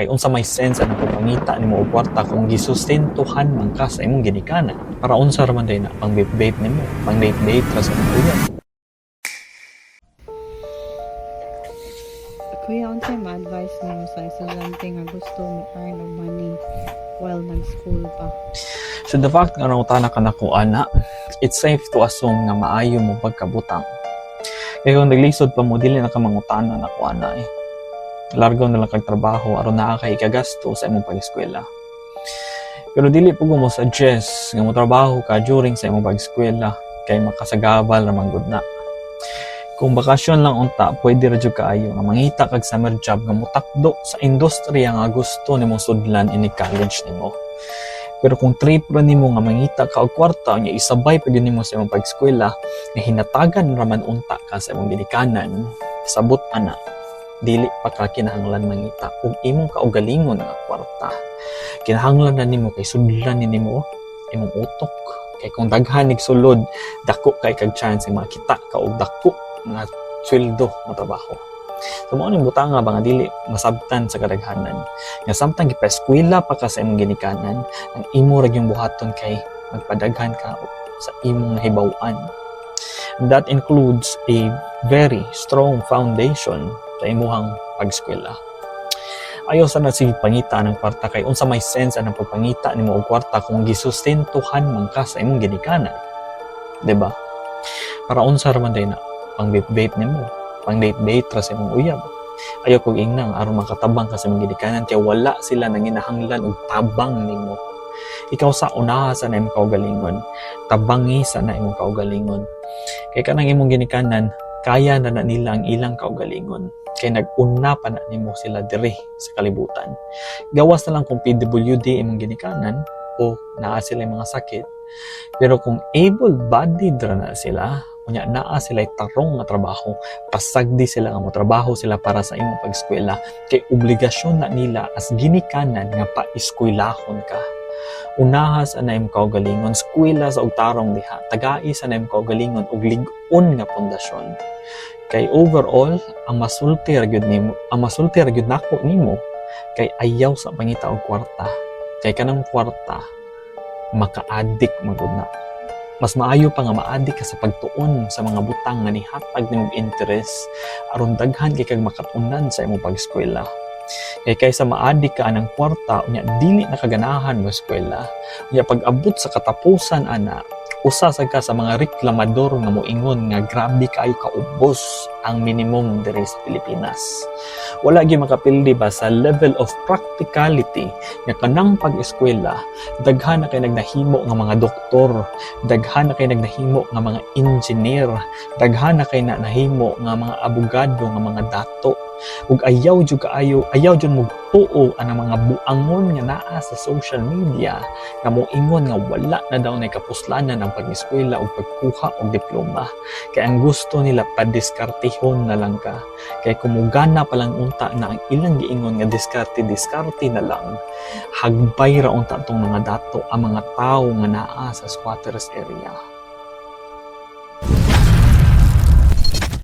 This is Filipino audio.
Kay unsa may sense ang pagpangita nimo og kwarta kung gisustentuhan man ka sa imong ginikanan para unsa ra man day na pang vape nimo, pang date ra sa imong uyab. Kuya, unsay ma-advise nimo sa estudyante nga gusto mo earn og money while nag-school pa? So the fact nga nangutana ka na ko ana, it's safe to assume nga maayo mo pagkabutang. Kaya kung naglisod pa mo, dili na ka mangutana na ko ana eh. Largo na lang kag trabaho aron naa kay kagasto sa imong pag-eskwela. Pero dili po mo suggest nga mo trabaho ka during sa imong pag-eskwela kay makasagabal ra man gud na. Kung bakasyon lang unta, pwede ra jud kaayo nga mangita kag summer job nga motakdo sa industriya nga gusto nimong sudlan ini college nimo. Pero kung trip ra nimo nga mangita ka og kwarta nya isabay pa gyud nimo sa imong pag-eskwela nga hinatagan ra man unta ka sa imong ginikanan, sabot ana dili pa ka kinahanglan mangita ug imong kaugalingon nga kwarta. Kinahanglan na nimo kay sudlan nimo imong utok. Kay kung daghan nig sulod, dako kay kag chance nga makita ka og dako nga sweldo nga trabaho. So mao ning butang nga ba nga dili masabtan sa kadaghanan. Nga samtang gipa-eskwela pa ka sa imong ginikanan, ang imo ra gyung buhaton kay magpadaghan ka sa imong nahibaw-an. That includes a very strong foundation sa imuhang pag-eskwela. Ayaw sana sige pangita ng kwarta kay unsa may sense ang pagpangita nimo og kwarta kung gisustentuhan man ka sa imong ginikanan. Diba? Para unsa ra man day na pang vape nimo, pang date ra sa imong uyab. Ayaw kog ingnang aron makatabang ka sa imong ginikanan kay wala sila nanginahanglan og tabang nimo. Ikaw sa unaha sa na imong kaugalingon, tabangi sa na imong kaugalingon. Kay kanang imong ginikanan, kaya na nila ang ilang kaugalingon. Kay nag-una pa na nimo sila diri sa kalibutan. Gawas na lang kung PWD imong ginikanan o naa sila mga sakit. Pero kung able-bodied na sila, unya naa sila tarong nga trabaho, pasagdi sila nga mo trabaho sila para sa imong pag-eskwela, kay obligasyon na nila as ginikanan nga pa-eskwelahon ka. Unahas na imong kaugalingon, eskwela sa og tarong diha, tagai sa imong kaugalingon og lig-on nga pundasyon. Kay overall, ang masulti ra gyud nako nimo kay ayaw sa pangita og kwarta. Kay kanang kwarta maka-addict mo gud na. Mas maayo pa nga ma-addict ka sa pagtuon sa mga butang nga nihatag nimo interest aron daghan kay kag makatunan sa imong pag-eskwela. Kaysa ma-addict ka anang kwarta, unya dili na kaganahan mo eskwela. Unya pag-abot sa katapusan ana, usa sa ka sa mga reklamador nga moingon nga grabe kayo kaubos ang minimum diri sa Pilipinas. Wala gyud makapildi ba sa level of practicality nga kanang pag-eskwela, daghan na kay nagnahimo nga mga doktor, daghan na kay nagnahimo nga mga engineer, daghan na kay nahimo nga mga abogado, nga mga dato. Ug ayaw jud mo tuo ang mga buangon nga naa sa social media nga moingon nga wala na daw nay kapuslanan ang pag-eskwela ug pagkuha og diploma. Kay ang gusto nila padiskartehon na lang ka. Kay kumugana pa lang unta na ang ilang giingon nga diskarte na lang. Hagbay ra unta tong mga dato ang mga tawo nga naa sa squatters area.